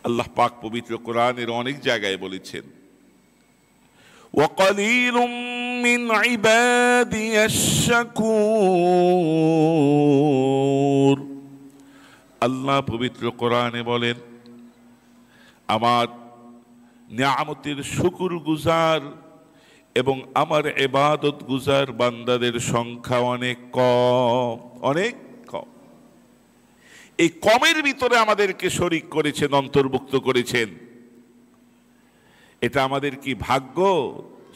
আল্লাহ পাক পবিত্র কোরআনের অনেক জায়গায় বলেছেন, ওয়াকালিলুম মিন ইবাদিয়াশ শাকুর। আল্লাহ পবিত্র কোরআনে বলেন, আমার নিয়ামতের শুকর গুজার এবং আমার ইবাদত গুজার বান্দাদের সংখ্যা অনেক কম, অনেক কম। এই কমের ভিতরে আমাদেরকে শরীক করেছেন, অন্তর্ভুক্ত করেছেন। এটা আমাদের কি ভাগ্য,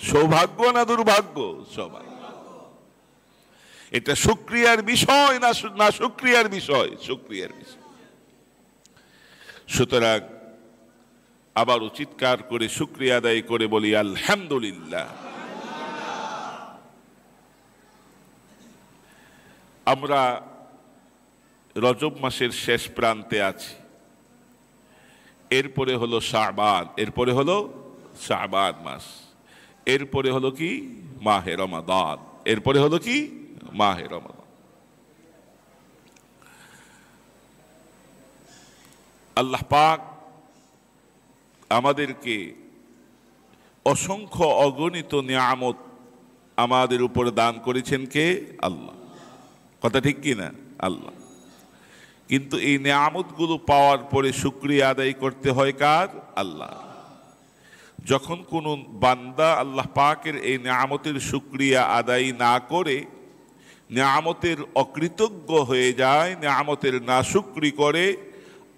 সৌভাগ্য না দুর্ভাগ্য? সৌভাগ্য। এটা শুকরিয়ার বিষয় না শুকরিয়ার বিষয়? শুকরিয়ার বিষয়। সুতরাং আবার চিৎকার করে শুকরিয়া আদায় করে বলি আলহামদুলিল্লাহ। আমরা রজব মাসের শেষ প্রান্তে আছি। এরপরে হলো শাবান, এরপরে হলো শাবান মাস, এরপরে হলো কি মাহে রমাদান, এরপরে হলো কি মাহে রমাদান। আল্লাহ পাক আমাদেরকে অসংখ্য অগণিত নিয়ামত আমাদের উপর দান করেছেন কে? আল্লাহ। কথা ঠিক কি না? আল্লাহ। কিন্তু এই নিয়ামতগুলো পাওয়ার পরে শুকরিয়া আদায় করতে হয় কার? আল্লাহ। যখন কোন বান্দা আল্লাহ পাকের এই নিয়ামতের শুকরিয়া আদায় না করে নিয়ামতের অকৃতজ্ঞ হয়ে যায়, নিয়ামতের নাশুকরি করে,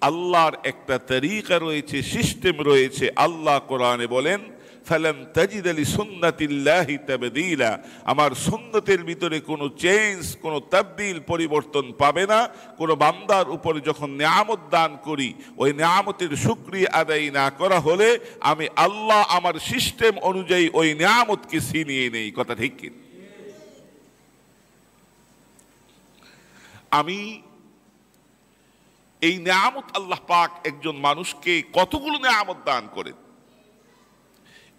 আল্লাহর একটা তরিকা রয়েছে, সিস্টেম রয়েছে। আল্লাহ কোরআনে বলেন, ফালান তাজিদ লিসুন্নাতিল্লাহি তাবদীলা। আমার সুন্নতের ভিতরে কোনো চেঞ্জ, কোনো তাবদীল, পরিবর্তন পাবে না। কোনো বান্দার উপরে যখন নিয়ামত দান করি, ওই নিয়ামতের শুকরিয়া আদায় না করা হলে আমি আল্লাহ আমার সিস্টেম অনুযায়ী ওই নিয়ামতকে ছিনিয়ে নেই। কথা ঠিক কি? আমি এই নিয়ামত, আল্লাহ পাক একজন মানুষকে কতগুলো নিয়ামত দান করেন,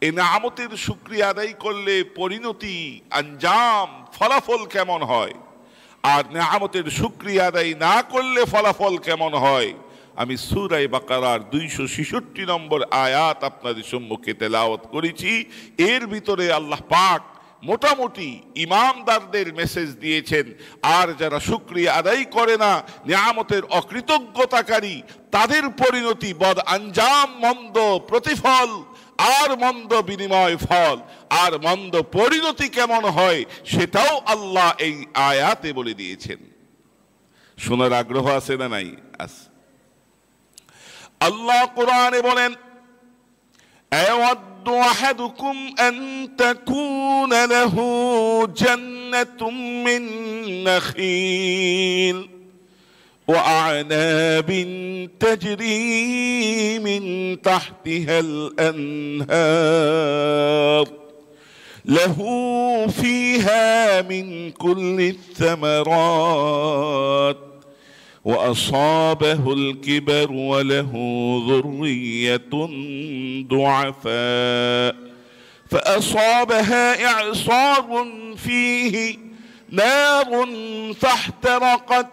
এই নিয়ামতের শুকরিয়া আদায় করলে পরিণতি, আঞ্জাম, ফলাফল কেমন হয়, আর নিয়ামতের শুকরিয়া আদায় না করলে ফলাফল কেমন হয়, আমি সূরা বাকারার 266 নম্বর আয়াত আপনাদের সম্মুখে তেলাওয়াত করেছি। এর ভিতরে আল্লাহ পাক মোটামুটি ইমানদারদের মেসেজ দিয়েছেন। আর যারা শুকরিয়া আদায় করে না, নিয়ামতের অকৃতজ্ঞতাকারী, তাদের পরিণতি বদ আঞ্জাম, মন্দ প্রতিফল আর মন্দ বিনিময় ফল, আর মন্দ পরিণতি কেমন হয় সেটাও আল্লাহ এই আয়াতে বলে দিয়েছেন। শোনার আগ্রহ আছে না নাই? আছে। আল্লাহ কোরআনে বলেন, أيود أحدكم أن تكون له جنة من نخيل وأعناب تجري من تحتها الأنهار له فيها من كل الثمرات وأصابه الكبر وله ذرية ضعفاء فأصابها إعصار فيه نار فاحترقت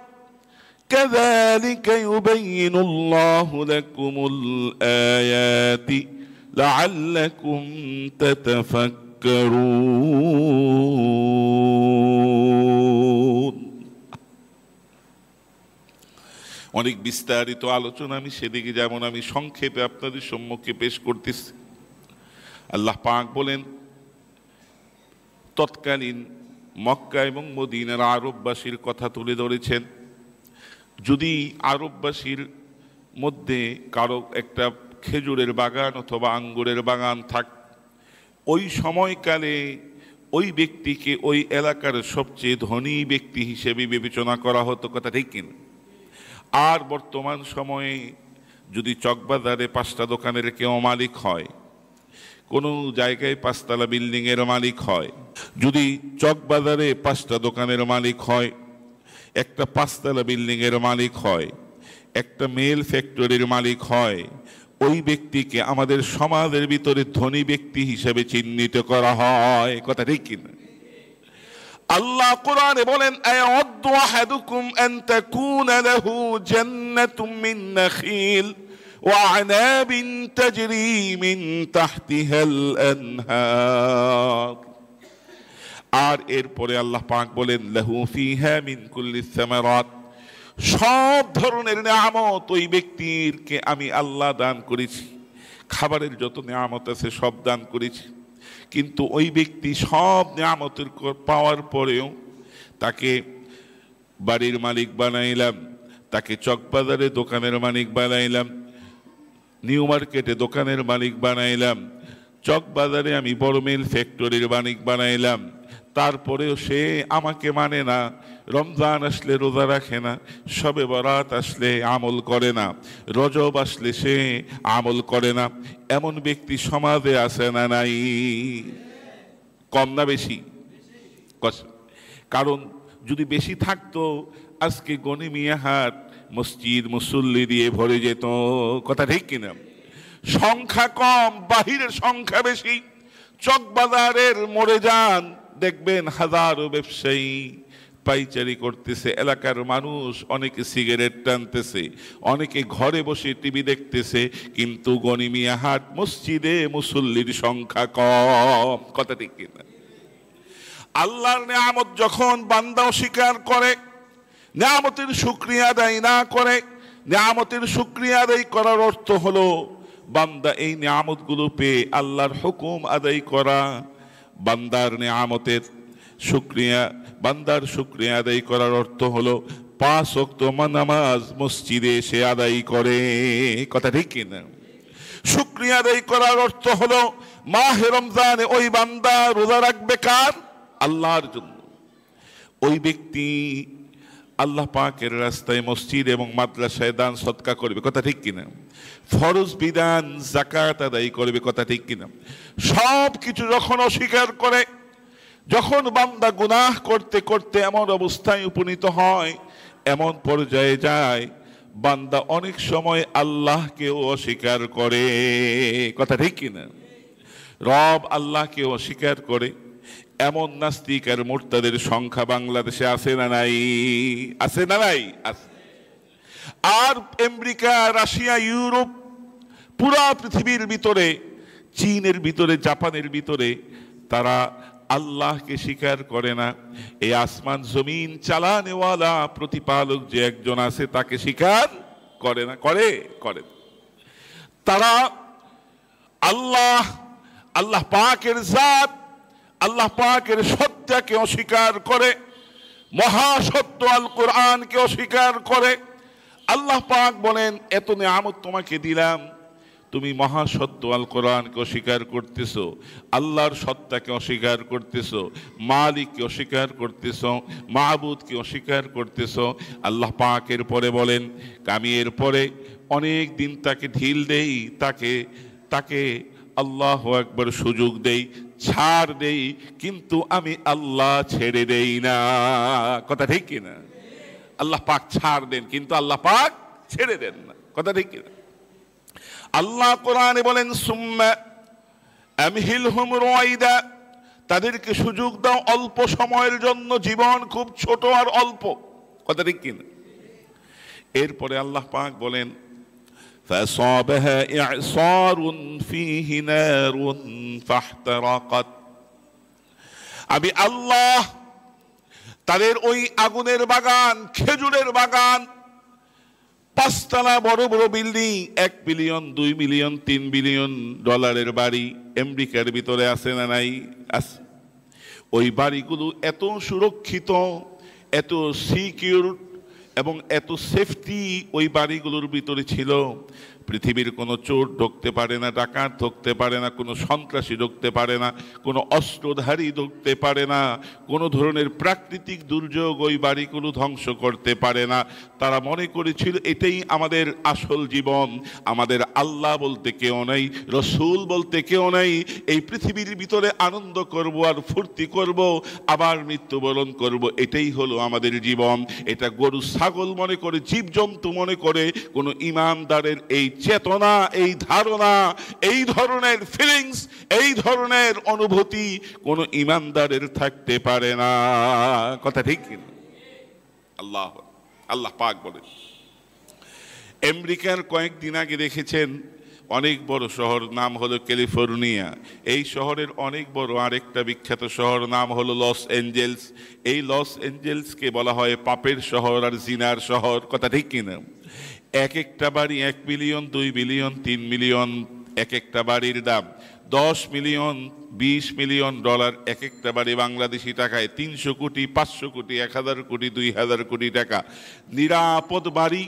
كذلك يبين الله لكم الآيات لعلكم تتفكرون। অনেক বিস্তারিত আলোচনা আমি সেদিকে যেমন আমি সংক্ষেপে আপনাদের সম্মুখে পেশ করতেছি। আল্লাহ পাক বলেন, তৎকালীন মক্কা এবং মদিনার আরববাসীর কথা তুলে ধরেছেন। যদি আরববাসীর মধ্যে কারো একটা খেজুরের বাগান অথবা আঙ্গুরের বাগান থাক, ওই সময়কালে ওই ব্যক্তিকে ওই এলাকার সবচেয়ে ধনী ব্যক্তি হিসেবে বিবেচনা করা হতো। কথা ঠিক কিনা? আর বর্তমান সময়ে যদি চকবাজারে 5টা দোকানের কেউ মালিক হয়, কোনো জায়গায় 5তলা বিল্ডিংয়ের মালিক হয়, যদি চকবাজারে 5টা দোকানের মালিক হয়, একটা 5তলা বিল্ডিংয়ের মালিক হয়, একটা মেল ফ্যাক্টরির মালিক হয়, ওই ব্যক্তিকে আমাদের সমাজের ভিতরে ধনী ব্যক্তি হিসেবে চিহ্নিত করা হয়। কথা ঠিক কিনা? আল্লাহ কোরআনে বলেন, আয়াউদ্দু আহাদুকুম আন তাকুনা লাহু জান্নাতুম মিন নাখিল وأعناب تجري من تحتها الأنهار। আর এরপরে আল্লাহ পাক বলেন লাহু ফিহা মিন কুল্লি সামারাত, সব ধরনের নিয়ামত ওই ব্যক্তিকে আমি আল্লাহ দান করেছি। খাবারের যত নিয়ামত আছে সব দান করেছি, কিন্তু ওই ব্যক্তি সব নিয়ামতের পাওয়ার পরেও তাকে বাড়ির মালিক বানাইলাম, তাকে চকবাজারে দোকানের মালিক বানাইলাম, নিউ মার্কেটে দোকানের মালিক বানাইলাম, চকবাজারে আমি বড় মিল ফ্যাক্টরির মালিক বানাইলাম, তারপরেও সে আমাকে মানে না। রমজান আসলে রোজা রাখে না, শবে বরাত আসলে আমল করে না, রজব আসলে সে আমল করে না। এমন ব্যক্তি সমাজে আছে না নাই? কম না বেশি? কারণ যদি বেশি থাকতো আজকে গনি মিয়াহাট মসজিদ মুসল্লি দিয়ে ভরে যেত। কথা ঠিক কিনা? সংখ্যা কম, বাহিরের সংখ্যা বেশি। চকবাজারের মোড়ে যান, দেখবেন হাজারো ব্যবসায়ী পাইচারি করতেছে, এলাকার মানুষ অনেকে সিগারেট টানতেছে, অনেকে ঘরে বসে টিভি দেখতেছে, কিন্তু গনি মিয়াহাট মসজিদে মুসল্লির সংখ্যা কম। কথা ঠিক কিনা? আল্লাহর নিয়ামত যখন বান্দা অস্বীকার করে, নিয়ামতের শুকরিয়া আদায় না করে, নিয়ামতের শুকরিয়া আদায় করার অর্থ হলো বান্দা এই নিয়ামতগুলো পেয়ে আল্লাহর হুকুম আদায় করা। বান্দার নিয়ামতের শুকরিয়া, বান্দার শুকরিয়া আদায় করার অর্থ হলো 5 ওয়াক্ত নামাজ মসজিদে এসে আদায় করে। কথা ঠিক কিনা? শুকরিয়া আদায় করার অর্থ হলো মাহে রমজানে ওই বান্দা রোজা রাখবে কার? আল্লাহর জন্য। ওই ব্যক্তি আল্লাহ পাকের রাস্তায় মসজিদ এবং মাদ্রাসায় দান সদকা করবে। কথা ঠিক কিনা? ফরজ বিধান যাকাত আদায় করবে। কথা ঠিক কিনা? সব কিছু যখন অস্বীকার করে, যখন বান্দা গুনাহ করতে করতে এমন অবস্থায় উপনীত হয়, এমন পর্যায়ে যায়, বান্দা অনেক সময় আল্লাহকেও অস্বীকার করে। কথা ঠিক কিনা? রব আল্লাহকে অস্বীকার করে এমন নাস্তিক আর মুরতাদের সংখ্যা বাংলাদেশে আছে না নাই? আছে না নাই? আছে। আর আমেরিকা, রাশিয়া, ইউরোপ, পুরা পৃথিবীর ভিতরে, চীনের ভিতরে, জাপানের ভিতরে তারা আল্লাহকে স্বীকার করে না। এই আসমান জমিন চালানেওয়ালা প্রতিপালক যে একজন আছে তাকে স্বীকার করে না। করে করে তারা আল্লাহ, আল্লাহ পাকের জাত, আল্লাহ পাকের সত্তাকে অস্বীকার করে, মহাসত্য আল কোরআনকে অস্বীকার করে। আল্লাহ পাক বলেন এত নিয়ামত তোমাকে দিলাম, তুমি মহাসত্য আল কোরআনকে অস্বীকার করতেছো, আল্লাহর সত্তাকে অস্বীকার করতেছো, মালিককে অস্বীকার করতেছো, মাহবুদকে অস্বীকার করতেছো। আল্লাহ পাকের পরে বলেন আমি এর পরে অনেক দিন তাকে ঢিল দেই, তাকে আল্লাহু আকবার সুযোগ দেই, ছাড় দেই, কিন্তু আমি আল্লাহ ছেড়ে দেই না। কথা ঠিক কিনা? আল্লাহ পাক ছাড় দেন, কিন্তু আল্লাহ পাক ছেড়ে দেন না। কথা ঠিক কিনা? আল্লাহ কোরআনে বলেন সুম্মা আমহিলহুম রুয়াইদা, তাদেরকে সুযোগ দাও অল্প সময়ের জন্য, জীবন খুব ছোট আর অল্প। কথা ঠিক কিনা? এরপরে আল্লাহ পাক বলেন فأصابها إعصار فيه نار فاحترقت, আমি আল্লাহ তাদের ওই আগুনের বাগান, খেজুরের বাগান, 5 তলা বড় বড় বিল্ডিং, 1 বিলিয়ন 2 বিলিয়ন 3 বিলিয়ন ডলারের বাড়ি আমেরিকার ভিতরে আছে না নাই? আছে। ওই বাড়িগুলো এত সুরক্ষিত, এত সিকিউর এবং এত সেফটি ওই বাড়িগুলোর ভিতরে ছিল, পৃথিবীর কোনো চোর ঢুকতে পারে না, ডাকাত ঢুকতে পারে না, কোনো সন্ত্রাসী ঢুকতে পারে না, কোনো অস্ত্রধারী ঢুকতে পারে না, কোনো ধরনের প্রাকৃতিক দুর্যোগ ওই বাড়িগুলো ধ্বংস করতে পারে না। তারা মনে করেছিল এটাই আমাদের আসল জীবন, আমাদের আল্লাহ বলতে কেউ নেই, রসুল বলতে কেউ নেই, এই পৃথিবীর ভিতরে আনন্দ করব আর ফুর্তি করব, আবার মৃত্যুবরণ করব, এটাই হলো আমাদের জীবন। এটা গরু ছাগল মনে করে, জীবজন্তু মনে করে, কোনো ইমানদারের এই চেতনা, এই ধারণা, এই ধরনের ফিলিংস, এই ধরনের অনুভূতি কোন ইমানদারের থাকতে পারে না। কথা ঠিক কিনা? আল্লাহ পাক বলেন আমেরিকার কয়েকদিন আগে দেখেছেন অনেক বড় শহর, নাম হলো ক্যালিফোর্নিয়া। এই শহরের অনেক বড় আরেকটা বিখ্যাত শহর, নাম হলো লস অ্যাঞ্জেলস। এই লস অ্যাঞ্জেলসকে বলা হয় পাপের শহর আর জিনার শহর, কথা ঠিক কিনা? এক একটা বাড়ি 1 মিলিয়ন, 2 মিলিয়ন, 3 মিলিয়ন, এক একটা বাড়ির দাম 10 মিলিয়ন, 20 মিলিয়ন ডলার। এক একটা বাড়ি বাংলাদেশি টাকায় 300 কোটি, 500 কোটি, 1000 কোটি, 2000 কোটি টাকা। নিরাপদ বাড়ি,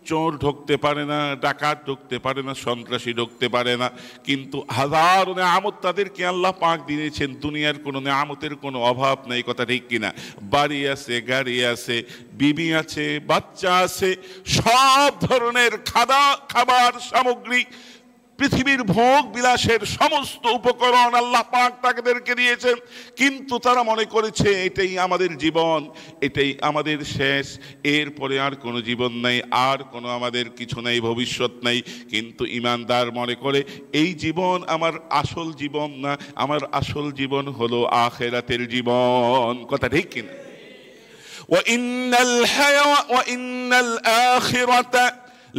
চোর ঢুকতে পারে না, ডাকাত ঢুকতে পারে না, সন্ত্রাসী ঢুকতে পারে না। কিন্তু হাজারো নেয়ামত তাদেরকে আল্লাহ পাক দিয়েছেন, দুনিয়ার কোনো নেয়ামতের কোনো অভাব নেই, কথা ঠিক কিনা? বাড়ি আছে, গাড়ি আছে, বিবি আছে, বাচ্চা আছে, সব ধরনের খাবার সামগ্রী, পৃথিবীর ভোগ বিলাসের সমস্ত উপকরণ আল্লাহ পাক তাদেরকে দিয়েছেন। কিন্তু তারা মনে করেছে এটাই আমাদের জীবন, এটাই আমাদের শেষ, এরপরে আর কোনো জীবন নেই, আর কোনো আমাদের কিছু নেই, ভবিষ্যৎ নেই। কিন্তু ঈমানদার মনে করে এই জীবন আমার আসল জীবন না, আমার আসল জীবন হলো আখিরাতের জীবন, কথা ঠিক কিনা? ওয়া ইন্নাল আখিরাতা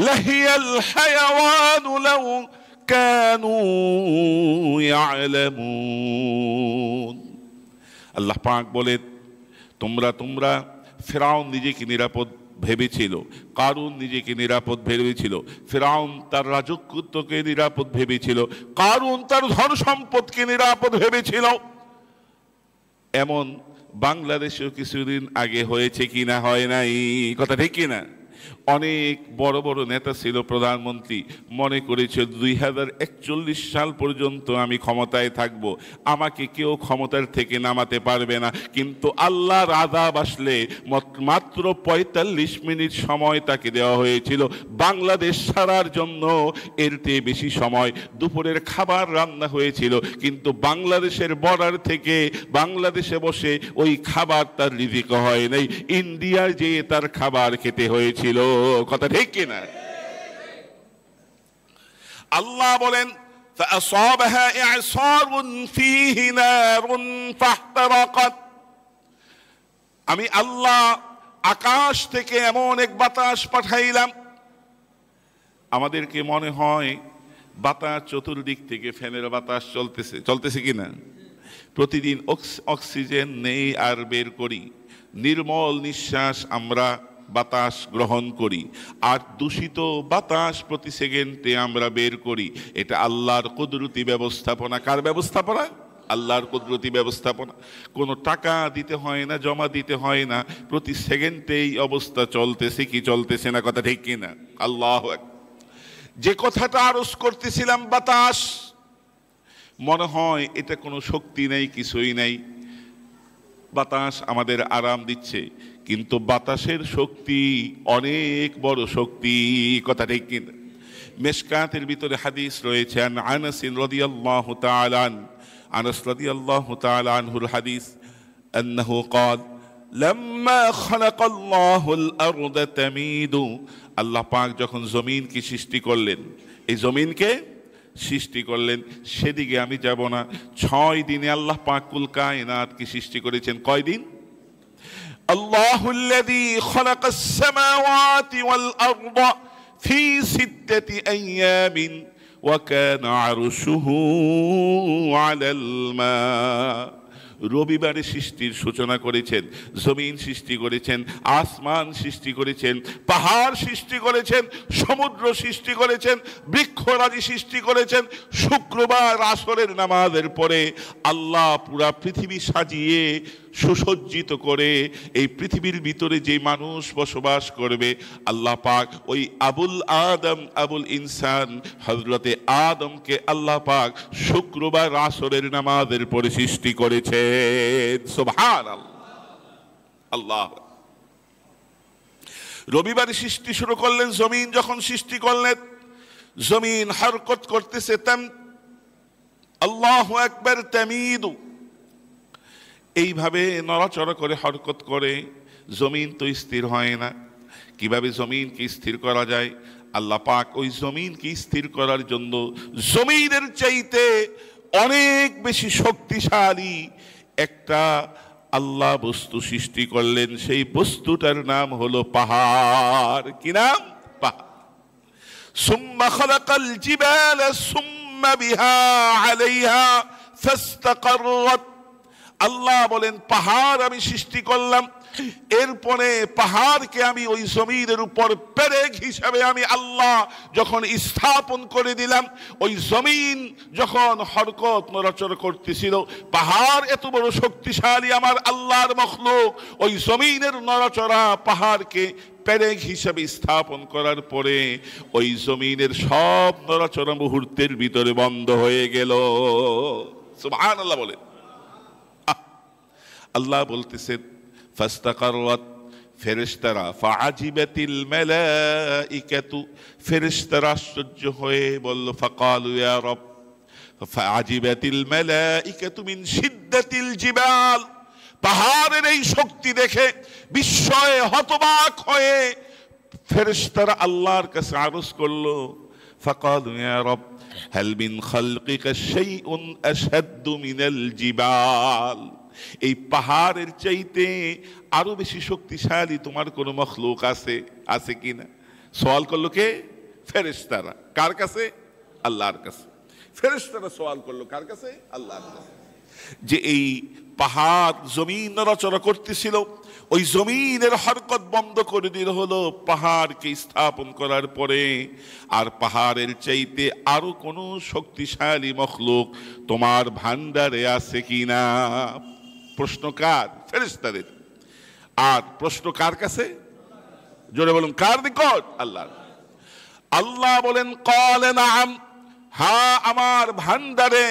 লাহিয়াল হায়াওয়ান লাউ কানু ইয়ালামুন। আল্লাহ পাক বলে, তোমরা ফিরআউন নিজেকে নিরাপদ ভেবেছিল, কারুন নিজেকে নিরাপদ ভেবেছিল, ফিরআউন তার রাজত্বকে নিরাপদ ভেবেছিল, কারুন তার ধন সম্পদকে নিরাপদ ভেবেছিল। এমন বাংলাদেশেও কিছুদিন আগে হয়েছে কিনা, হয় নাই, কথা ঠিক কিনা? অনেক বড় বড় নেতা ছিল, প্রধানমন্ত্রী, মনে করেছে 2041 সাল পর্যন্ত আমি ক্ষমতায় থাকব, আমাকে কেউ ক্ষমতার থেকে নামাতে পারবে না। কিন্তু আল্লাহর আযাব আসলে মাত্র 45 মিনিট সময় তাকে দেওয়া হয়েছিল বাংলাদেশ ছাড়ার জন্য। এর চেয়ে বেশি সময় দুপুরের খাবার রান্না হয়েছিল, কিন্তু বাংলাদেশের বর্ডার থেকে বাংলাদেশে বসে ওই খাবার তার রিজিক হয় নাই, ইন্ডিয়ার যেয়ে তার খাবার খেতে হয়েছিল, কথা ঠিক কিনা? আল্লাহ বলেন, فأصابها إعصار فيه نار فاحترقت। আমি আল্লাহ আকাশ থেকে এমন এক বাতাস পাঠাইলাম, আমাদেরকে মনে হয় বাতাস চতুর্দিক থেকে ফ্যানের বাতাস চলতেছে কিনা? প্রতিদিন অক্সিজেন নেই আর বের করি, নির্মল নিঃশ্বাস আমরা বাতাস গ্রহণ করি, আর দূষিত বাতাস প্রতি সেকেন্ডে আমরা বের করি। এটা আল্লাহর কুদরতি ব্যবস্থাপনা। কার ব্যবস্থাপনা? আল্লাহর কুদরতি ব্যবস্থাপনা। কোনো টাকা দিতে হয় না, জমা দিতে হয় না, প্রতি সেকেন্ডেই অবস্থা চলতেছে কি চলতেছে না, কথা ঠিক কিনা? আল্লাহু আকবার। যে কথাটা আরজ করতেছিলাম, বাতাস, মনে হয় এটা কোনো শক্তি নেই, কিছুই নেই, বাতাস আমাদের আরাম দিচ্ছে, কিন্তু বাতাসের শক্তি অনেক বড় শক্তি, কথা ঠিক কিনা? মিশকাতের ভিতরে হাদিস রয়েছে, আনাস রাদিয়াল্লাহু তাআলা আনাস রাদিয়াল্লাহু তাআলা আনহুর হাদিস, আন্নাহু قال لما خلق الله الارض تميد। আল্লাহ পাক যখন জমিনকে সৃষ্টি করলেন, এই জমিনকে সৃষ্টি করলেন, সেদিকে আমি যাব না। 6 দিনে আল্লাহ পাক কুল কায়নাতকে সৃষ্টি করেছেন। কয় দিন? আল্লাহুল্লাযী খালাকাস সামাওয়াতি ওয়াল আরদা ফি 6 আইয়ামিন ওয়া কানা আরশুহু আলাল মা। রবিবারে সৃষ্টির সূচনা করেছেন, জমিন সৃষ্টি করেছেন, আসমান সৃষ্টি করেছেন, পাহাড় সৃষ্টি করেছেন, সমুদ্র সৃষ্টি করেছেন, বৃক্ষরাজি সৃষ্টি করেছেন। শুক্রবার আসরের নামাজের পরে আল্লাহ পুরা পৃথিবী সাজিয়ে সুসজ্জিত করে এই পৃথিবীর ভিতরে যে মানুষ বসবাস করবে, আল্লাহ পাক ওই আবুল ইনসান হযরতে আদমকে আল্লাহ পাক শুক্রবার আসরের নামাজের পরে সৃষ্টি করেছেন। সুবহানাল্লাহ, আল্লাহ। রবিবারে সৃষ্টি শুরু করলেন, জমিন যখন সৃষ্টি করলেন, জমিন হরকত করতেছে, আল্লাহু আকবার, তামিদু, এইভাবে নড়াচড়া করে হরকত করে। জমিন তো স্থির হয় না। কিভাবে জমিনকে স্থির করা যায়? আল্লাহ পাক ওই জমিনকে স্থির করার জন্য জমিনের চাইতে অনেক বেশি শক্তিশালী একটা আল্লাহ বস্তু সৃষ্টি করলেন। সেই বস্তুটার নাম হলো পাহাড়। কি নাম? পাহাড়। সুম্মা খালাকাল জিবালা সুম্মা বিহা আলাইহা ফাস্তাকাররাত। আল্লাহ বলেন পাহাড় আমি সৃষ্টি করলাম, এরপরে পাহাড়কে আমি ওই জমিনের উপর পেরেক হিসাবে আমি আল্লাহ যখন স্থাপন করে দিলাম, ওই জমিন যখন হরকত নড়াচড়া করতেছিল, পাহাড় এত বড় শক্তিশালী আমার আল্লাহর মখলুক, ওই জমিনের নড়াচড়া পাহাড়কে পেরেক হিসাবে স্থাপন করার পরে ওই জমিনের সব নড়াচড়া মুহূর্তের ভিতরে বন্ধ হয়ে গেল। সুবহানাল্লাহ বলেন। আল্লাহ বলতেছেন ফাস্তাকাররাত, ফেরেশতারা, ফাআজিবাতিল মালাইকাতু, ফেরেশতারা আশ্চর্য হয়ে বলল, ফাকালু ইয়া রব, ফাআজিবাতিল মালাইকাতু মিন শিদ্দাতিল জিবাল, পাহাড়ের এই শক্তি দেখে বিস্ময়ে হতবাক হয়ে ফেরেশতারা আল্লাহর কাছে আরজ করলো, ফাকালু ইয়া রব হাল মিন খালকিকা শাইউন আশাদ্দু মিনাল জিবাল, এই পাহাড়ের চাইতে আরো বেশি শক্তিশালী তোমার কোন মখলুক আছে আছে কিনা? সওয়াল করলো কে? ফেরেশতারা। কার কাছে? আল্লাহর কাছে। ফেরেশতারা সওয়াল করলো কার কাছে? আল্লাহর কাছে। যে এই পাহাড় জমিন নড়াচড়া করতেছিল, ওই জমিনের হরকত বন্ধ করে দিল হলো পাহাড়কে স্থাপন করার পরে, আর পাহাড়ের চাইতে আরো কোন শক্তিশালী মখলুক তোমার ভান্ডারে আছে কিনা? প্রশ্ন কার? ফেরেশতাদের। আর প্রশ্ন কার কাছে? জোরে বলুন, কার নিকট? আল্লাহ। আল্লাহ বলেন ক্বালা নাআম, হ্যাঁ আমার ভান্ডারে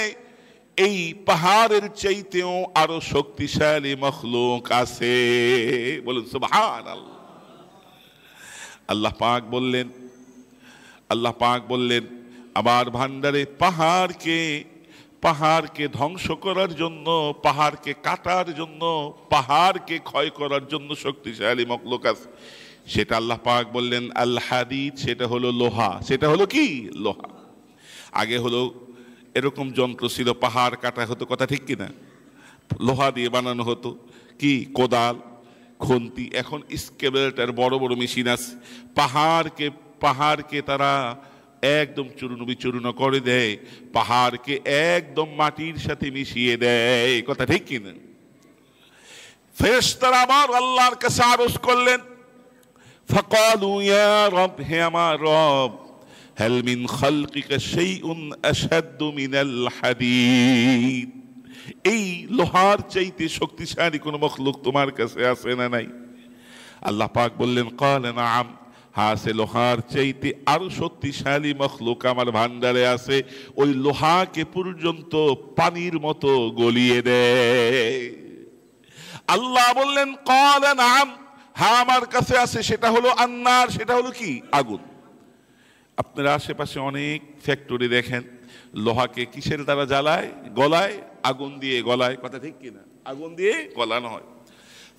এই পাহাড়ের চাইতেও আরো শক্তিশালী মখলুক আছে। বলুন সুবহানাল্লাহ। আল্লাহ পাক বললেন আমার ভান্ডারে পাহাড়কে ধ্বংস করার জন্য, পাহাড়কে কাটার জন্য, পাহাড়কে ক্ষয় করার জন্য শক্তিশালী মখলুক আছে। সেটা আল্লাহ পাক বললেন আল হাদিদ, সেটা হলো লোহা। সেটা হলো কি? লোহা। আগে হলো এরকম যন্ত্র ছিল, পাহাড় কাটা হতো, কথা ঠিক কিনা? লোহা দিয়ে বানানো হতো কি? কোদাল, খুন্তি। এখন স্কেলেটর বড় বড় মেশিন আছে, পাহাড়কে তারা একদম চূর্ণ বিচূর্ণ করে দেয়, পাহাড়কে একদম মাটির সাথে মিশিয়ে দেয়, কথা ঠিক কিনা? ফেরেশতারা আবার আল্লাহর কাছে আরজ করলেন, ফাকালু ইয়া রব, হে আমার রব, হাল মিন খালকিকা শাইউন আশাদ্দু মিনাল হাদিদ, এই লোহার চাইতে শক্তিশালী কোন মখলুক তোমার কাছে আছে না নাই? আল্লাহ পাক বললেন ক্বালা নাআম, হ্যাঁ সে লোহার চাইতে আরো শক্তিশালী মখলুক আমার ভান্ডারে আছে, ওই লোহাকে পর্যন্ত পানির মতো গলিয়ে দেয়। আল্লাহ বললেন ক্বালা নাআম, হ্যাঁ আমার কাছে আছে, সেটা হলো আন্নার, সেটা হলো কি? আগুন। আপনারা আশেপাশে অনেক ফ্যাক্টরি দেখেন, লোহাকে কিসের দ্বারা জ্বালায়? গলায়, আগুন দিয়ে গলায়, কথা ঠিক কিনা? আগুন দিয়ে গলানো হয়।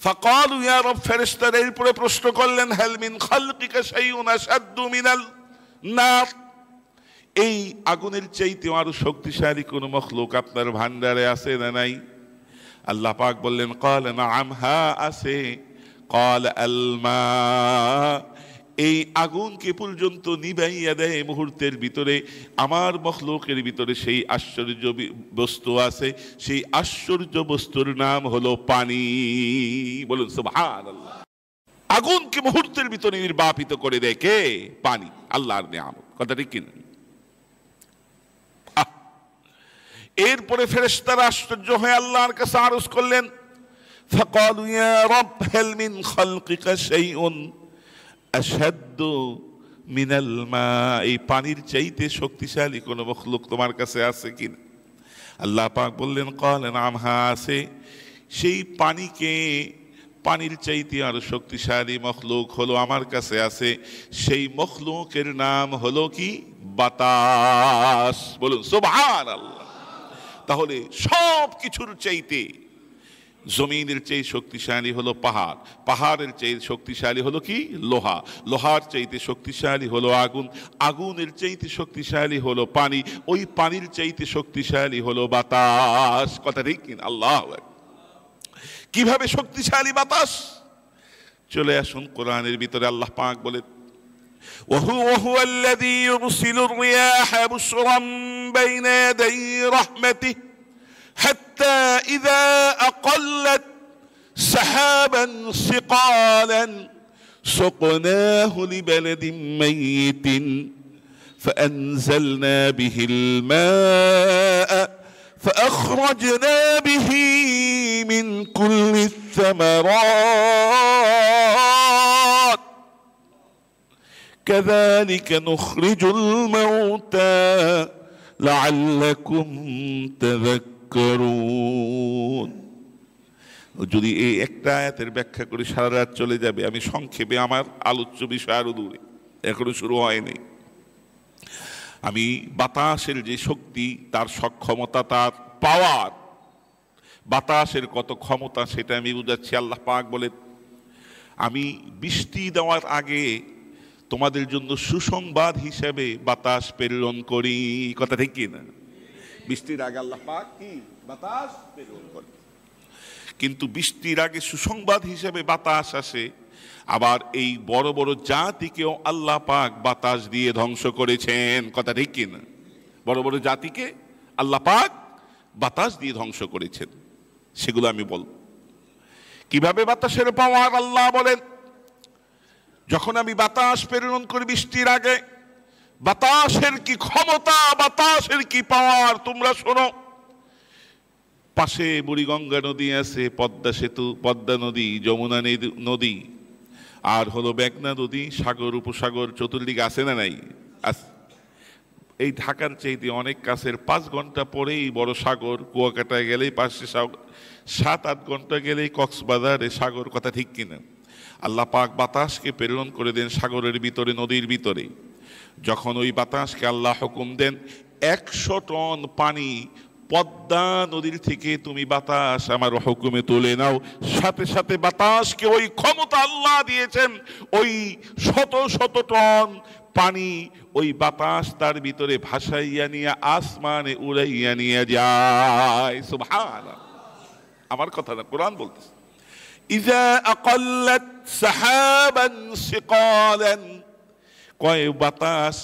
ফাকালু ইয়া রব, ফেরেশতারা এরপরে প্রশ্ন করলেন হাল মিন খালকিকা শাইউন আশাদ্দু মিনাল নার, এই আগুনের চাইতেও আরো শক্তিশালী কোন মখলুক আপনার ভান্ডারে আছে না নাই? আল্লাহ পাক বললেন ক্বালা নাআম, হ্যাঁ আছে। ক্বালা আল মা, এই আগুনকে পর্যন্ত নিভাইয়া দেয় মুহূর্তের ভিতরে আমার মখলুকের ভিতরে সেই আশ্চর্য বস্তু আছে, সেই আশ্চর্য বস্তুর নাম হলো পানি। বলুন সুবহানাল্লাহ। আগুনকে মুহূর্তের ভিতরে নির্বাপিত করে দেয় কে? পানি, আল্লাহর নিয়ামত, কথা ঠিক কিনা? এরপরে ফেরেশতারা আশ্চর্য হয়ে আল্লাহর কাছে আরজ করলেন, ফাকালু ইয়া রব হাল মিন খালকিকা শাইউন আশাদ্দু মিনাল মা, এই পানির চাইতে শক্তিশালী কোন মখলুক তোমার কাছে আছে কিনা? আল্লাহ পাক বললেন ক্বালা নাআম, হ্যাঁ আছে। সেই পানির চাইতে আর শক্তিশালী মখলুক হলো আমার কাছে আছে, সেই মখলুকের নাম হলো কি? বাতাস। বলুন সুবহানাল্লাহ। তাহলে সব কিছুর চাইতে জমিনের চেয়ে শক্তিশালী হলো পাহাড়, পাহাড়ের চেয়ে শক্তিশালী হলো কি? লোহা, লোহার চাইতে শক্তিশালী হলো আগুন, আগুনের চাইতে শক্তিশালী হলো পানি, ওই পানির চাইতে শক্তিশালী হলো বাতাস, কথা ঠিক কিনা? আল্লাহু আকবার। কিভাবে শক্তিশালী বাতাস? চলে আসুন কোরআনের ভিতরে। আল্লাহ পাক বলেন وهو الذي يرسل الرياح بشرا بين يدي رحمته حتى إذا أقلت سحابا ثقالا سقناه لبلد ميت فأنزلنا به الماء فأخرجنا به من كل الثمرات كذلك نخرج الموتى لعلكم تذكرون। যদি এই একটা আয়াতের ব্যাখ্যা করে সারা রাত চলে যাবে, আমি সংক্ষেপে আমার আলোচ্য বিষয় আরো দূরে, এখনো শুরু হয়নি। আমি বাতাসের যে শক্তি, তার সক্ষমতা, তার পাওয়ার, বাতাসের কত ক্ষমতা সেটা আমি বুঝাচ্ছি। আল্লাহ পাক বলেন, আমি বৃষ্টি দেওয়ার আগে তোমাদের জন্য সুসংবাদ হিসেবে বাতাস প্রেরণ করি। কথা ঠিক কি না? বৃষ্টির আগে আল্লাহ পাক কি বাতাস প্রেরণ করে, কিন্তু বৃষ্টির আগে সুসংবাদ হিসেবে বাতাস আসে। আবার এই বড় বড় জাতিকেও আল্লাহ পাক বাতাস দিয়ে ধ্বংস করেছেন। কথা ঠিক কি না? বড় বড় জাতিকে আল্লাহ পাক বাতাস দিয়ে ধ্বংস করেছেন, সেগুলো আমি বলব। কিভাবে বাতাসের পাওয়ার আল্লাহ বলেন, যখন আমি বাতাস প্রেরণ করি বৃষ্টির আগে, বাতাসের কি ক্ষমতা, বাতাসের কি পাওয়ার তোমরা শোনো। পাশে বুড়িগঙ্গা নদী আছে, পদ্মা সেতু, পদ্মা নদী, যমুনা নদী, আর হলো মেঘনা নদী, সাগর উপসাগর চতুর্দিকে আছে না নাই? এই ঢাকার চাইতে অনেক কাছের, 5 ঘন্টা পরেই বড় সাগর, কুয়াকাটায় গেলেই পাশে সাগর, 7-8 ঘন্টা গেলেই কক্সবাজারে সাগর। কথা ঠিক কিনা? আল্লাহ পাক বাতাসকে প্রেরণ করে দেন সাগরের ভিতরে, নদীর ভিতরে। যখন ওই বাতাসকে আল্লাহ হুকুম দেন, 100 টন পানি পদ্মা নদীর থেকে তুমি বাতাস আমার হুকুমে তুলে নাও, সাথে সাথে বাতাসকে ওই ক্ষমতা আল্লাহ দিয়েছেন, ওই শত শত টন পানি ওই বাতাস তার ভিতরে ভাসাইয়া নিয়ে আসমানে উড়াইয়া নিয়ে যায়। সুবহানাল্লাহ, আমার কথা না, কোরআন বলতেছে, ইযা আকাল্লাত সাহাবান সিকালান, কয় বাতাস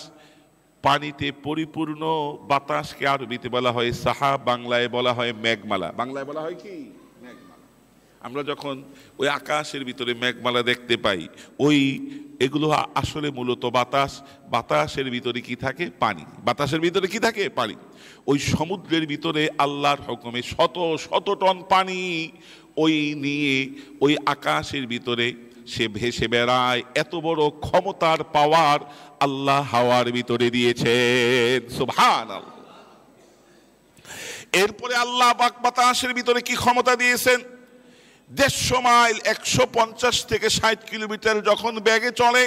পানিতে পরিপূর্ণ বাতাসকে আরবিতে বলা হয় সাহাব, বাংলায় বলা হয় মেঘমালা। বাংলায় বলা হয় কি? মেঘমালা। আমরা যখন ওই আকাশের ভিতরে মেঘমালা দেখতে পাই, ওই এগুলো আসলে মূলত বাতাস। বাতাসের ভিতরে কি থাকে? পানি। বাতাসের ভিতরে কি থাকে? পানি। ওই সমুদ্রের ভিতরে আল্লাহর হুকুমে শত শত টন পানি ওই নিয়ে ওই আকাশের ভিতরে সে ভেসে বেড়ায়। এত বড় ক্ষমতার পাওয়ার আল্লাহ হাওয়ার ভিতরে দিয়েছেন। সুবহানাল্লাহ। এরপরে আল্লাহ পাক বাতাসের ভিতরে কি ক্ষমতা দিয়েছেন? 150 মাইল 150 থেকে 60 কিলোমিটার যখন বেগে চলে,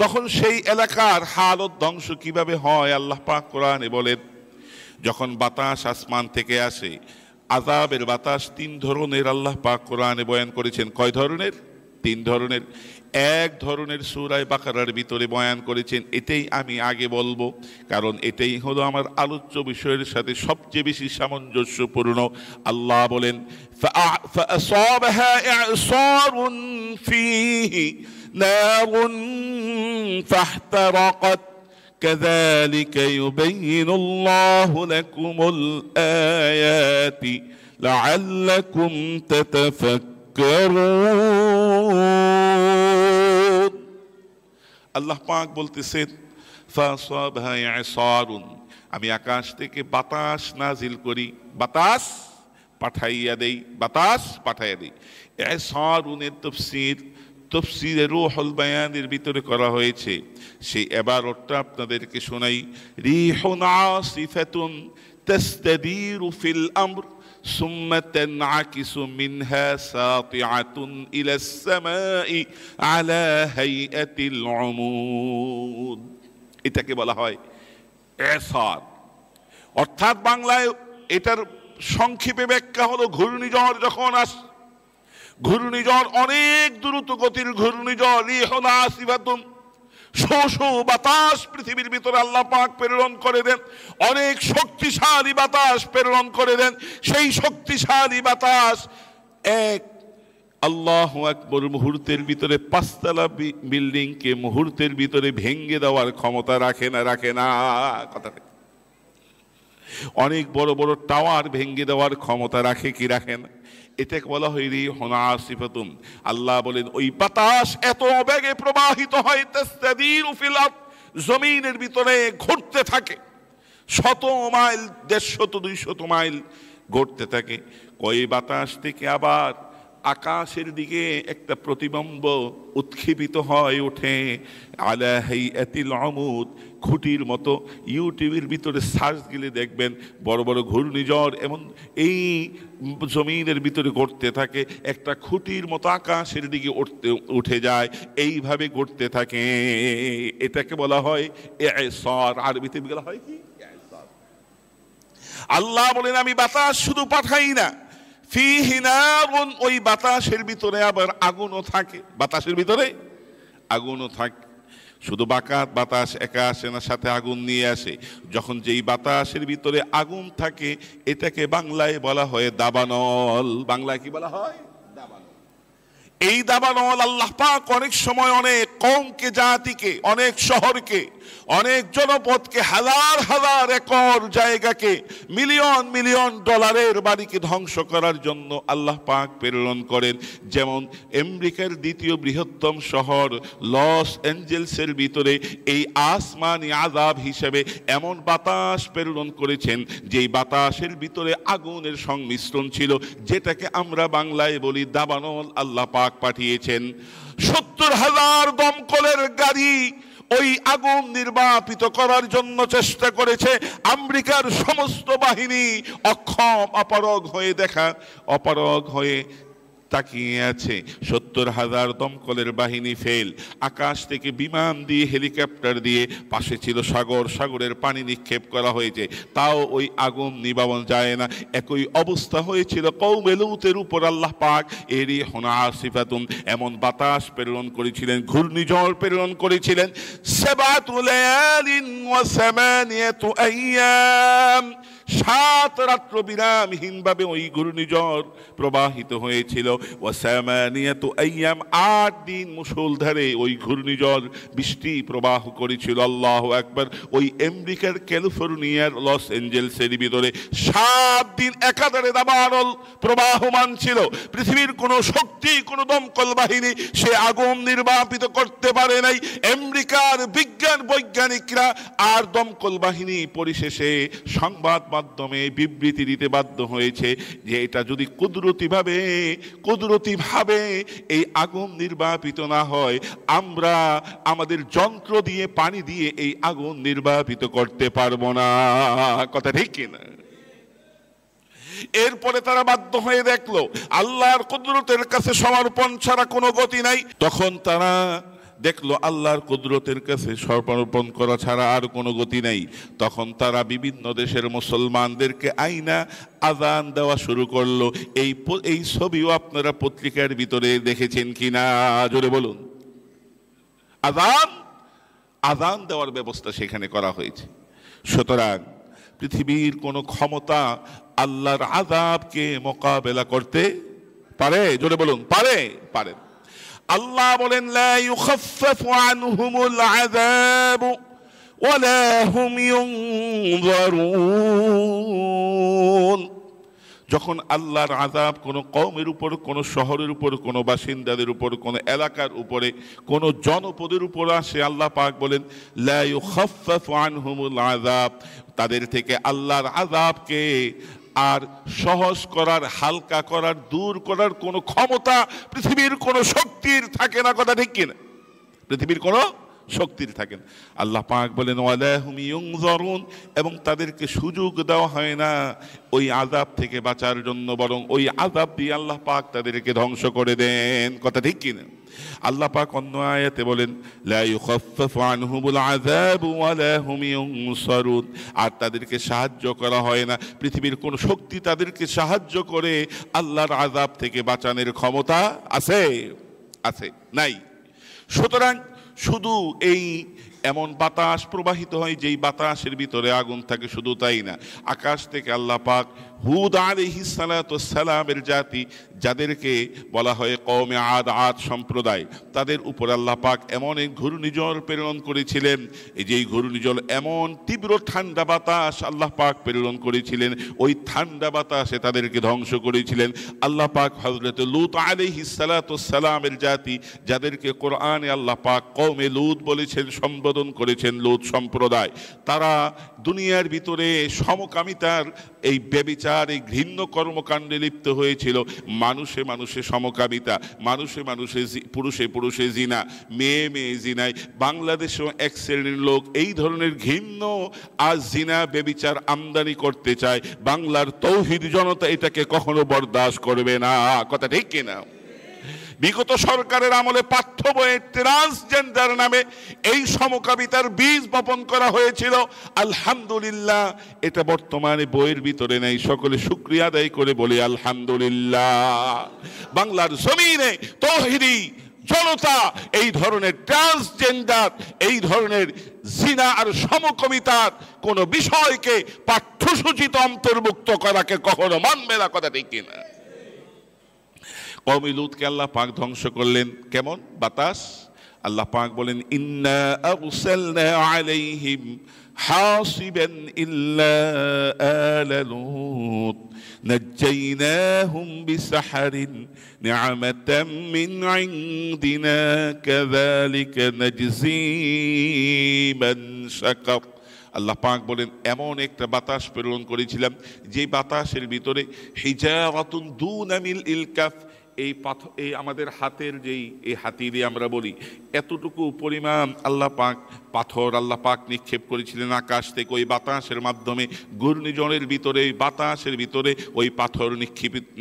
তখন সেই এলাকার হালত ধ্বংস কিভাবে হয় আল্লাহ পাক কোরআনে বলেন, যখন বাতাস আসমান থেকে আসে, আযাবের বাতাস 3 ধরনের আল্লাহ পাক কোরআনে বয়ান করেছেন। কয় ধরনের? 3 ধরনের। এক ধরনের সূরা বাকারার ভিতরে বয়ান করেছেন, এটাই আমি আগে বলবো, কারণ এটাই হলো আমার আলোচ্য বিষয়ের সাথে সবচেয়ে বেশি সামঞ্জস্যপূর্ণ। আল্লাহ বলেন, فأصابها إعصار فيه نار فاحترقت كذلك يبين الله لكم الآيات لعلكم تتفكرون। আল্লাহ পাক বলতেছেন, ফাসাবহা ইসারুন, আমি আকাশ থেকে বাতাস নাজিল করি, বাতাস পাঠাইয়া দেই, বাতাস পাঠাইয়া দেই। ইসারুনের তাফসীরে রূহুল বায়ানের ভিতরে করা হয়েছে, সেই ইবারতটা আপনাদেরকে শোনাই। রিহুন আসিফাতুন তাসতাদিরু ফিল আমর ثم تنعكس منها ساطعة إلى السماء على هيئة العمود। এটাকে বলা হয় এসার, অর্থাৎ বাংলায় এটার সংক্ষেপে ব্যাখ্যা হলো ঘূর্ণিঝড়। যখন ঘূর্ণিঝড় অনেক দ্রুত গতির ঘূর্ণিঝড়, রিহুন আসিফাতুন, শো বাতাস পৃথিবীর ভিতরে আল্লাহ পাক প্রেরণ করে দেন, অনেক শক্তিশালী বাতাস প্রেরণ করে দেন। সেই শক্তিশালী বাতাস এক আল্লাহু আকবার, মুহূর্তের ভিতরে 5 তলা বিল্ডিংকে মুহূর্তের ভিতরে ভেঙে দেওয়ার ক্ষমতা রাখে না, রাখে না? কথা অনেক বড় বড় টাওয়ার ভেঙে দেওয়ার ক্ষমতা রাখে কি রাখে না? এটাকে বলা হয় রিহুন আসিফাতুন। আল্লাহ বলেন ওই বাতাস এত বেগে প্রবাহিত হয়, তাসতাদিরু ফিল আরদ, জমিনের ভিতরে ঘুরতে থাকে, 100 মাইল, 150 200 মাইল ঘুরতে থাকে। ওই বাতাস থেকে আবার আকাশের দিকে একটা প্রতিবিম্ব উৎক্ষেপিত হয় ওঠে, আলা হাইয়াতিল আমুদ, খুঁটির মতো। ইউটিউবের ভিতরে সার্চ দিলে দেখবেন বড় বড় ঘূর্ণিঝড় এমন এই জমিনের ভিতরে ঘটতে থাকে, একটা খুঁটির মতো আকাশের দিকে উঠে যায়, এইভাবে ঘটতে থাকে। এটাকে বলা হয় ইসার, আরবিতে বলা হয় কি ইসার। আল্লাহ বলেন আমি বাতাস শুধু পাঠাই না, ফীহি নারুন, ওই বাতাসের ভিতরে আবার আগুনও থাকে, বাতাসের ভিতরে আগুনও থাকে। শুধু বাতাস একা আসে না, সাথে আগুন নিয়ে আসে। যখন যেই বাতাসের ভিতরে আগুন থাকে এটাকে বাংলায় বলা হয় দাবানল। বাংলায় কি বলা হয়? দাবানল। এই দাবানল আল্লাহ পাক অনেক সময় অনেক কওমকে, জাতিকে, অনেক শহরকে, অনেক জনপদকে, হাজার হাজার একর জায়গাকে, মিলিয়ন মিলিয়ন ডলারের বাড়িকে ধ্বংস করার জন্য আল্লাহ পাক প্রেরণ করেন। যেমন আমেরিকার দ্বিতীয় বৃহত্তম শহর লস অ্যাঞ্জেলসের ভিতরে এই আসমানি আযাব হিসেবে এমন বাতাস প্রেরণ করেছেন, যেই বাতাসের ভিতরে আগুনের সংমিশ্রণ ছিল, যেটাকে আমরা বাংলায় বলি দাবানল। আল্লাহ পাক পাঠিয়েছেন 70,000 দমকলের গাড়ি ওই আগুন নির্বাপিত করার জন্য চেষ্টা করেছে। আমেরিকার সমস্ত বাহিনী অক্ষম, অপারগ হয়ে তাকিয়ে আছে। 70,000 দমকলের বাহিনী ফেল। আকাশ থেকে বিমান দিয়ে, হেলিকপ্টার দিয়ে, পাশে ছিল সাগর, সাগরের পানি নিক্ষেপ করা হয়েছে, তাও ওই আগুন নিবানো যায় না। একই অবস্থা হয়েছিল কওমে লূতের উপর। আল্লাহ পাক রিহুন আসিফাতুন, এমন বাতাস প্রেরণ করেছিলেন, ঘূর্ণিঝড় প্রেরণ করেছিলেন। 7 লায়ালিন ওয়া 8 আইয়াম, 7 রাত্র বিরামহীন ভাবে ওই ঘূর্ণিঝড় প্রবাহিত হয়েছিল। ওয়া 8 আইয়াম, 8 দিন মুষলধারে ওই ঘূর্ণিঝড় বৃষ্টি প্রবাহ করেছিল। আল্লাহু আকবার। ওই আমেরিকার ক্যালিফোর্নিয়ার লস অ্যাঞ্জেলসের ভিতরে 7 দিন একাধারে দাবানল প্রবাহমান ছিল। পৃথিবীর কোনো শক্তি, কোনো দমকল বাহিনী সে আগুন নির্বাপিত করতে পারে নাই। আমেরিকার বৈজ্ঞানিকরা আর দমকল বাহিনী পরিশেষে সংবাদ মাধ্যমে বিবৃতি দিতে বাধ্য হয়েছে যে এটা যদি কুদরতিভাবে এই আগুন নির্বাপিত না হয়, আমরা আমাদের যন্ত্র দিয়ে, পানি দিয়ে এই আগুন নির্বাপিত করতে পারবো না। কথা ঠিক কিনা? এরপরে তারা বাধ্য হয়ে দেখলো আল্লাহর কুদরতের কাছে সমর্পণ ছাড়া কোনো গতি নাই। তখন তারা দেখলো আল্লাহর কুদরতের কাছে সমর্পণ করা ছাড়া আর কোনো গতি নেই। তখন তারা বিভিন্ন দেশের মুসলমানদেরকে আইনা আযান দেওয়া শুরু করলো। এই ছবিও আপনারা পত্রিকার ভিতরে দেখেছেন কিনা, জোরে বলুন। আযান দেওয়ার ব্যবস্থা সেখানে করা হয়েছে। সুতরাং পৃথিবীর কোনো ক্ষমতা আল্লাহর আযাবকে মোকাবেলা করতে পারে? জোরে বলুন, পারে? পারে। আল্লাহ বলেন লা ইউখাফফাফু আনহুমুল আযাবু ওয়া লা হুম ইউনযারুন। যখন আল্লাহর আযাব কোনো কওমের উপর, কোনো শহরের উপর, কোনো বাসিন্দাদের উপর, কোনো এলাকার উপরে, কোনো জনপদের উপর আসে, আল্লাহ পাক বলেন লা ইউখাফফাফু আনহুমুল আযাব, তাদের থেকে আল্লাহর আযাবকে আর সহজ করার, হালকা করার, দূর করার কোনো ক্ষমতা পৃথিবীর কোনো শক্তির থাকে না। কথা ঠিক কিনা? পৃথিবীর কোনো শক্তির থাকে না। আল্লাহ পাক বলেন ওয়ালা হুম ইউনযারুন, এবং তাদেরকে সুযোগ দেওয়া হয় না ওই আযাব থেকে বাঁচার জন্য, বরং ওই আযাব দিয়ে আল্লাহ পাক তাদেরকে ধ্বংস করে দেন। কথা ঠিক কিনা? আল্লাহ পাক অন্য আয়াতে বলেন লা ইউখাফফাফু আনহুমুল আযাবু ওয়া লা হুম ইউনসারুন, আর তাদেরকে সাহায্য করা হয় না। পৃথিবীর কোন শক্তি তাদেরকে সাহায্য করে আল্লাহর আযাব থেকে বাঁচানোর ক্ষমতা আছে? আছে? নাই। সুতরাং শুধু এই এমন বাতাস প্রবাহিত হয় যেই বাতাসের ভিতরে আগুন থাকে। শুধু তাই না, আকাশ থেকে আল্লাহ পাক হুদ আলাইহিস সালাতু সালামের জাতি, যাদেরকে বলা হয় কওমে আদ সম্প্রদায়, তাদের উপর আল্লাহ পাক এমন এক ঘূর্ণিঝড় প্রেরণ করেছিলেন। এই যে ঘূর্ণিঝড় এমন তীব্র ঠান্ডা বাতাস আল্লাহ পাক প্রেরণ করেছিলেন, ওই ঠান্ডা বাতাসে তাদেরকে ধ্বংস করেছিলেন। আল্লাহ পাক হযরত লূত আলাইহিস সালাতু সালামের জাতি, যাদেরকে কোরআনে আল্লাহ পাক কওমে লূত বলেছেন, সম্বোধন করেছেন লূত সম্প্রদায়, তারা দুনিয়ার ভিতরে সমকামিতার এই ব্যভিচার, এই ঘৃণ্য কর্মকাণ্ডে লিপ্ত হয়েছিল। মানুষে মানুষে সমকামিতা, মানুষে মানুষে পুরুষে পুরুষে জিনা, মেয়ে মেয়ে জিনায়। বাংলাদেশেও এক শ্রেণীর লোক এই ধরনের ঘৃণ্য আজ জিনা ব্যভিচার আমদানি করতে চায়। বাংলার তৌহিদ জনতা এটাকে কখনো বরদাস্ত করবে না। কথা ঠিক কিনা? বিগত সরকারের আমলে পাঠ্য বইয়ে ট্রান্সজেন্ডার নামে এই সমকামিতার বীজ বপন করা হয়েছিল। আলহামদুলিল্লাহ, এটা বর্তমানে বইয়ের ভিতরে নেই। সকলে শুকরিয়া আদায় করে বলি আলহামদুলিল্লাহ। বাংলার জমিনে তৌহিদি জনতা এই ধরনের ট্রান্সজেন্ডার, এই ধরনের জিনা আর সমকামিতার কোন বিষয়কে পাঠ্যসূচিতে অন্তর্ভুক্ত করাকে কখনো মানবে না। কথা ঠিক কিনা? কওমে লূতকে আল্লাহ পাক ধ্বংস করলেন কেমন? বাতাস। আল্লাহ পাক বলেন, ইন্না আরসালনা আলাইহিম হাসিবান ইল্লা আলা লূত নাজ্জাইনাহুম বিসাহরিন নি'মাতাম মিন ইনদিনা কাযালিকা নাজজি মান শাকার। আল্লাহ পাক বলেন, এমন একটা বাতাস প্রেরণ করেছিলাম যে বাতাসের ভিতরে হিজারাতুন দুনা মিল কাফ, এই পাথর, এই আমাদের হাতের যেই এই হাতি দিয়ে আমরা বলি, এতটুকু পরিমাণ আল্লাহ পাক পাথর আল্লাহ পাক নিক্ষেপ করেছিলেন আকাশ থেকে। ওই বাতাসের মাধ্যমে ঘূর্ণিঝড়ের ভিতরে, বাতাসের ভিতরে ওই পাথর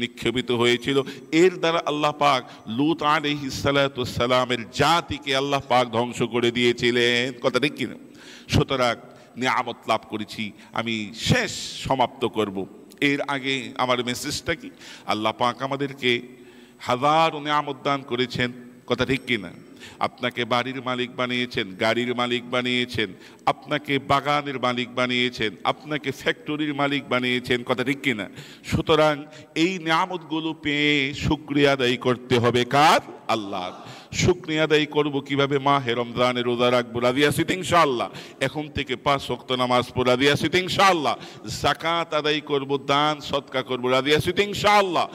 নিক্ষেপিত হয়েছিল। এর দ্বারা আল্লাহ পাক লূত আলাইহিস সালাতু সালামের জাতিকে আল্লাহ পাক ধ্বংস করে দিয়েছিলেন। কথা ঠিক কিনা? সুতরাং নিয়ামত লাভ করেছি, আমি শেষ সমাপ্ত করব। এর আগে আমার মেসেজটা কি? আল্লাহ পাক আমাদেরকে হাজারো নিয়ামত দান করেছেন। কথা ঠিক কিনা? আপনাকে বাড়ির মালিক বানিয়েছেন, গাড়ির মালিক বানিয়েছেন, আপনাকে বাগানের মালিক বানিয়েছেন, আপনাকে ফ্যাক্টরির মালিক বানিয়েছেন। কথা ঠিক কিনা? সুতরাং এই নিয়ামতগুলো পেয়ে শুকরিয়া আদায় করতে হবে কার? আল্লাহ। শুকরিয়া আদায় করবো কিভাবে? মাহে রমজানের রোজা রাখবো, রাজি আছি তো ইনশাআল্লাহ। এখন থেকে 5 ওয়াক্ত নামাজ পড়ব, রাজি আছি তো ইনশাআল্লাহ। যাকাত আদায় করবো, দান সদকা করবো, রাজি আছি তো ইনশাআল্লাহ।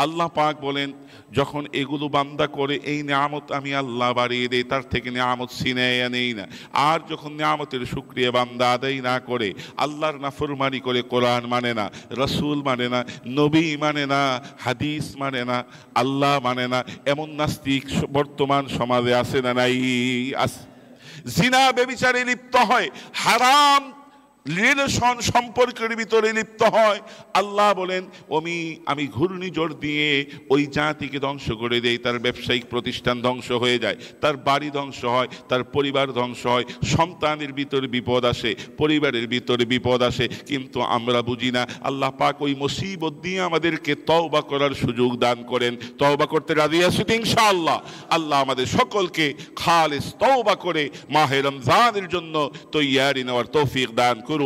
আল্লাহ পাক বলেন, যখন এগুলো বান্দা করে এই নিয়ামত আমি আল্লাহ বাড়িয়ে দেই, তার থেকে নিয়ামত ছিনাইয়া নেই না। আর যখন নিয়ামতের শুকরিয়া বান্দা আদায় না করে, আল্লাহর নাফরমানি করে, কোরআন মানে না, রাসূল মানে না, নবী মানে না, হাদিস মানে না, আল্লাহ মানে না, এমন নাস্তিক বর্তমান সমাজে আছে না নাই? আছে। জিনা ব্যভিচারে লিপ্ত হয়, হারাম রিলেশন সম্পর্কের ভিতরে লিপ্ত হয়। আল্লাহ বলেন, আমি ঘূর্ণিঝড় দিয়ে ওই জাতিকে ধ্বংস করে দেই, তার ব্যবসায়িক প্রতিষ্ঠান ধ্বংস হয়ে যায়, তার বাড়ি ধ্বংস হয়, তার পরিবার ধ্বংস হয়, সন্তানের ভিতরে বিপদ আসে, পরিবারের ভিতরে বিপদ আসে। কিন্তু আমরা বুঝি না। আল্লাহ পাক ওই মুসিবত দিয়ে আমাদেরকে তওবা করার সুযোগ দান করেন। তওবা করতে রাজি আছি তো ইনশাআল্লাহ। আল্লাহ আমাদের সকলকে খালিস তওবা করে মাহে রমজানের জন্য তৈয়ারি নেওয়ার তৌফিক দান করুন।